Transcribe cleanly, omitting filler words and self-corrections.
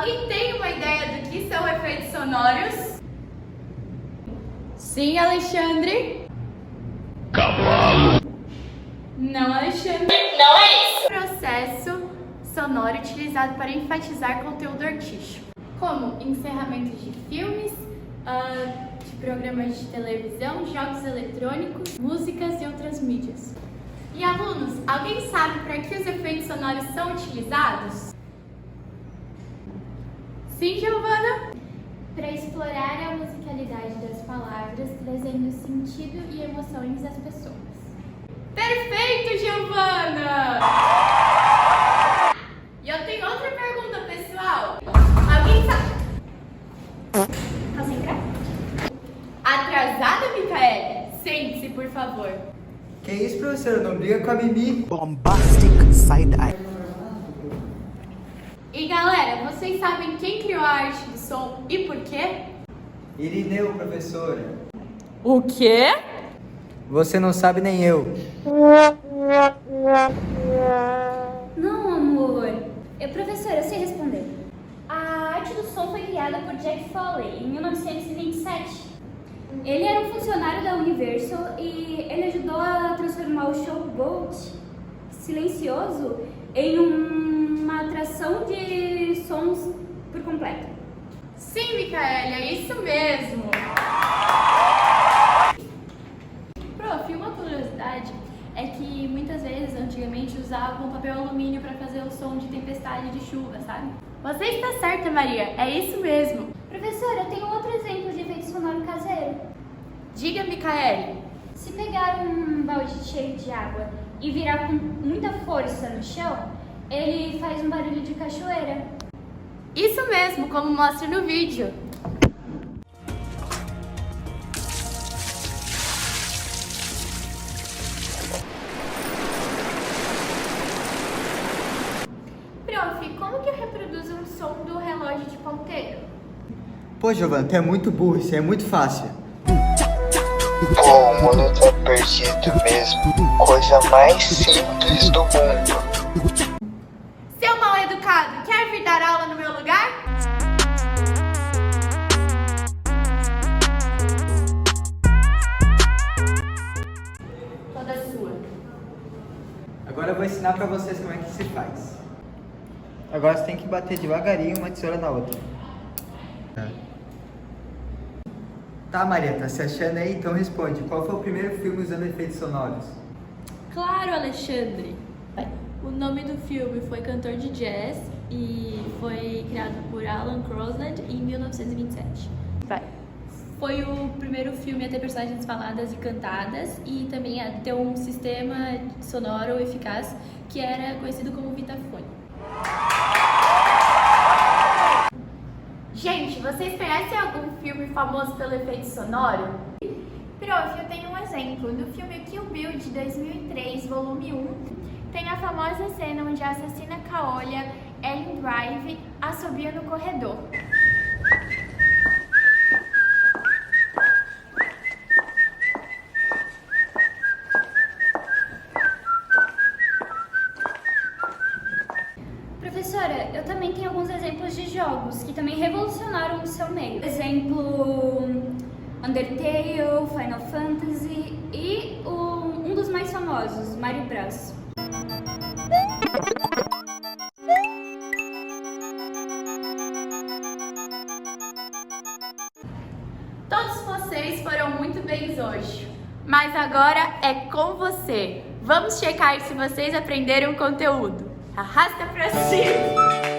Alguém tem uma ideia do que são efeitos sonoros? Sim, Alexandre? Cavalo. Não, Alexandre. Não é isso. Processo sonoro utilizado para enfatizar conteúdo artístico, como encerramentos de filmes, de programas de televisão, jogos eletrônicos, músicas e outras mídias. E alunos, alguém sabe para que os efeitos sonoros são utilizados? Sim, Giovana? Para explorar a musicalidade das palavras, trazendo sentido e emoções às pessoas. Perfeito, Giovana! E eu tenho outra pergunta, pessoal. Alguém sabe? Concentrar? Atrasada, Micaele? Sente-se, por favor. Que isso, professora? Não briga com a Mimi. Bombastic side-eye. E galera, vocês sabem quem criou a arte do som e por quê? Irineu, professora. O quê? Você não sabe nem eu. Não, amor. Professora, eu sei responder. A arte do som foi criada por Jack Foley em 1927. Ele era um funcionário da Universal e ele ajudou a transformar o Showboat silencioso em uma atração de sons por completo. Sim, Micaele, é isso mesmo. Prof, uma curiosidade é que muitas vezes, antigamente, usavam papel alumínio para fazer o som de tempestade de chuva, sabe? Você está certa, Maria, é isso mesmo. Professora, eu tenho outro exemplo de efeito sonoro caseiro. Diga, Micaele. Se pegar um balde cheio de água e virar com muita força no chão, ele faz um barulho de cachoeira. Isso mesmo, como mostra no vídeo. Prof, como que eu reproduzo um som do relógio de ponteiro? Pô, Giovana, tu é muito burro, isso é muito fácil. Pô, o mundo tá perdido mesmo. Coisa mais simples do mundo. Seu mal educado, quer vir dar aula no meu lugar? Toda sua. Agora eu vou ensinar pra vocês como é que se faz. Agora você tem que bater devagarinho uma tesoura na outra. Tá, Maria, tá se achando aí? Então responde. Qual foi o primeiro filme usando efeitos sonoros? Claro, Alexandre. O nome do filme foi Cantor de Jazz e foi criado por Alan Crosland em 1927. Foi o primeiro filme a ter personagens faladas e cantadas e também a ter um sistema sonoro eficaz que era conhecido como Vitafone. Gente, vocês conhecem algum filme famoso pelo efeito sonoro? Prof, eu tenho um exemplo. No filme Kill Bill de 2003, volume 1, tem a famosa cena onde a assassina caolha Ellen Drive assobia no corredor. Professora, eu também tenho alguns exemplos de jogos que também revolucionaram o seu meio. Por exemplo, Undertale, Final Fantasy e um dos mais famosos, Mario Bros. Todos vocês foram muito bem hoje, mas agora é com você. Vamos checar se vocês aprenderam o conteúdo. Arrasta pra cima!